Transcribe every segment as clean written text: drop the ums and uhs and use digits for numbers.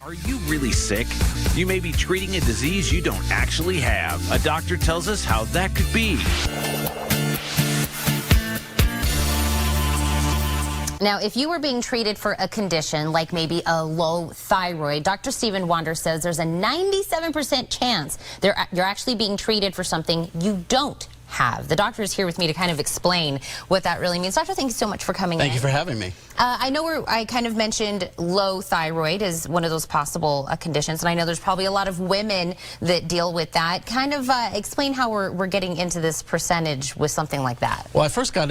Are you really sick? You may be treating a disease you don't actually have. A doctor tells us how that could be. Now, if you were being treated for a condition like maybe a low thyroid, Dr. Stephen Wander says there's a 97% chance you're actually being treated for something you don't have. The doctor is here with me to kind of explain what that really means. Doctor, thank you so much for coming in. Thank you for having me. I know I kind of mentioned low thyroid is one of those possible conditions, and I know there's probably a lot of women that deal with that. Kind of explain how we're getting into this percentage with something like that. Well, I first got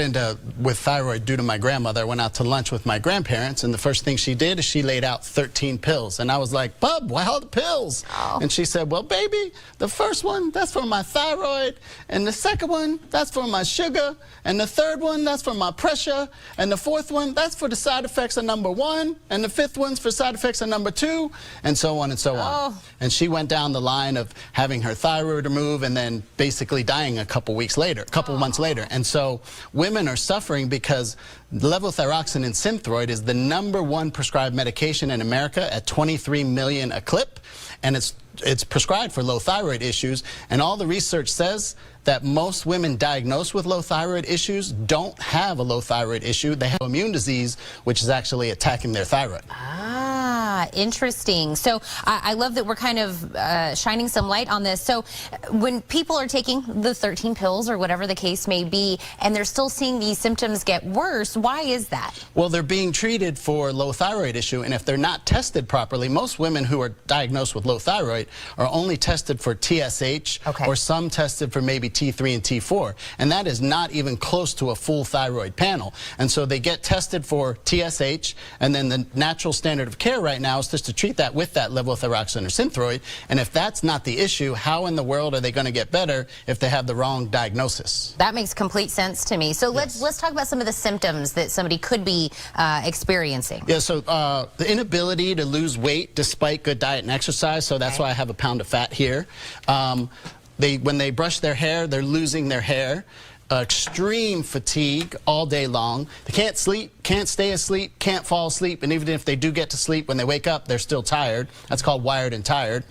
with thyroid due to my grandmother. I went out to lunch with my grandparents, and the first thing she did is she laid out 13 pills. And I was like, Bub, why all the pills? Oh. And she said, well, baby, the first one, that's for my thyroid, and the second one, that's for my sugar, and the third one, that's for my pressure, and the fourth one, that's for the side effects of number 1, and the fifth one's for side effects of number 2, and so on and so on. And she went down the line of having her thyroid removed and then basically dying a couple months later. And so women are suffering because levothyroxine and Synthroid is the #1 prescribed medication in America at 23 million a clip, and it's prescribed for low thyroid issues, and all the research says that most women diagnosed with low thyroid issues don't have a low thyroid issue. They have immune disease, which is actually attacking their thyroid. Ah, interesting. So I love that we're kind of shining some light on this. So when people are taking the 13 pills or whatever the case may be, and they're still seeing these symptoms get worse, why is that? Well, they're being treated for low thyroid issue, and if they're not tested properly, most women who are diagnosed with low thyroid are only tested for TSH, or some tested for maybe T3 and T4, and that is not even close to a full thyroid panel. And so they get tested for TSH, and then the natural standard of care right now is just to treat that with that levothyroxine or Synthroid. And if that's not the issue, how in the world are they going to get better if they have the wrong diagnosis? That makes complete sense to me. So let's talk about some of the symptoms that somebody could be experiencing. Yeah, so the inability to lose weight despite good diet and exercise, so that's why I have a pound of fat here. When they brush their hair, they're losing their hair. Extreme fatigue all day long. They can't sleep, can't stay asleep, can't fall asleep, and even if they do get to sleep, when they wake up, they're still tired. That's called wired and tired.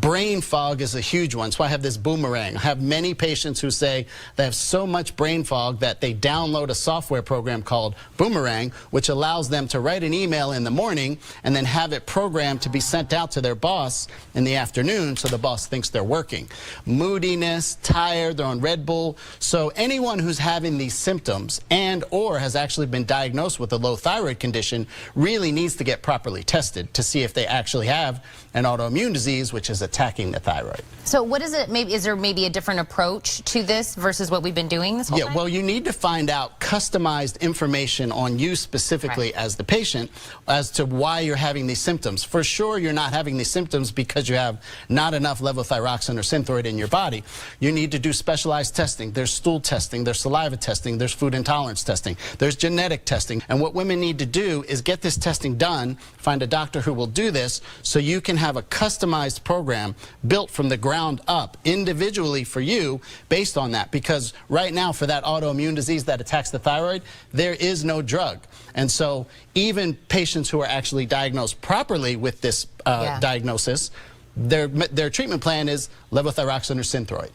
Brain fog is a huge one, so I have this boomerang. I have many patients who say they have so much brain fog that they download a software program called Boomerang, which allows them to write an email in the morning and then have it programmed to be sent out to their boss in the afternoon so the boss thinks they're working. Moodiness, tired, they're on Red Bull. So anyone who's having these symptoms and or has actually been diagnosed with a low thyroid condition really needs to get properly tested to see if they actually have an autoimmune disease which is attacking the thyroid. So what is it, is there maybe a different approach to this versus what we've been doing this whole time? Well, you need to find out customized information on you specifically as the patient as to why you're having these symptoms. For sure, you're not having these symptoms because you have not enough levothyroxine or Synthroid in your body. You need to do specialized testing. There's stool testing, there's saliva testing, there's food intolerance testing, there's genetic testing. And what women need to do is get this testing done, find a doctor who will do this, so you can have a customized program built from the ground up individually for you based on that. Because right now, for that autoimmune disease that attacks the thyroid, there is no drug. And so even patients who are actually diagnosed properly with this diagnosis, their treatment plan is levothyroxine or Synthroid.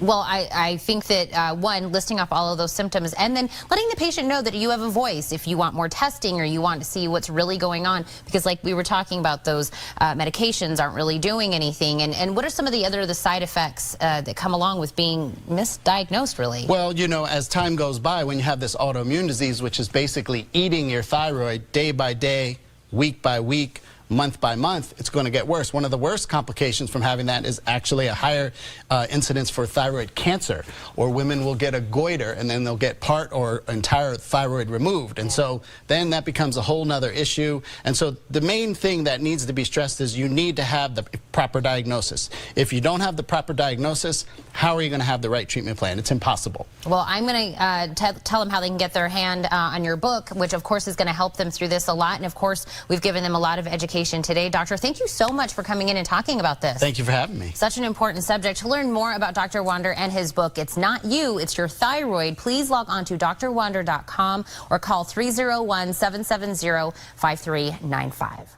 Well, I think that, one, listing off all of those symptoms and then letting the patient know that you have a voice if you want more testing or you want to see what's really going on. Because like we were talking about, those medications aren't really doing anything. And what are some of the side effects that come along with being misdiagnosed, really? Well, you know, as time goes by, when you have this autoimmune disease, which is basically eating your thyroid day by day, week by week, month by month, it's going to get worse. One of the worst complications from having that is actually a higher incidence for thyroid cancer, or women will get a goiter and then they'll get part or entire thyroid removed. And so then that becomes a whole nother issue. And so the main thing that needs to be stressed is you need to have the proper diagnosis. If you don't have the proper diagnosis, how are you going to have the right treatment plan? It's impossible. Well, I'm going to tell them how they can get their hand on your book, which of course is going to help them through this a lot. And of course, we've given them a lot of education today. Doctor, thank you so much for coming in and talking about this. Thank you for having me. Such an important subject. To learn more about Dr. Wander and his book, It's Not You, It's Your Thyroid, please log on to drwander.com or call 301-770-5395.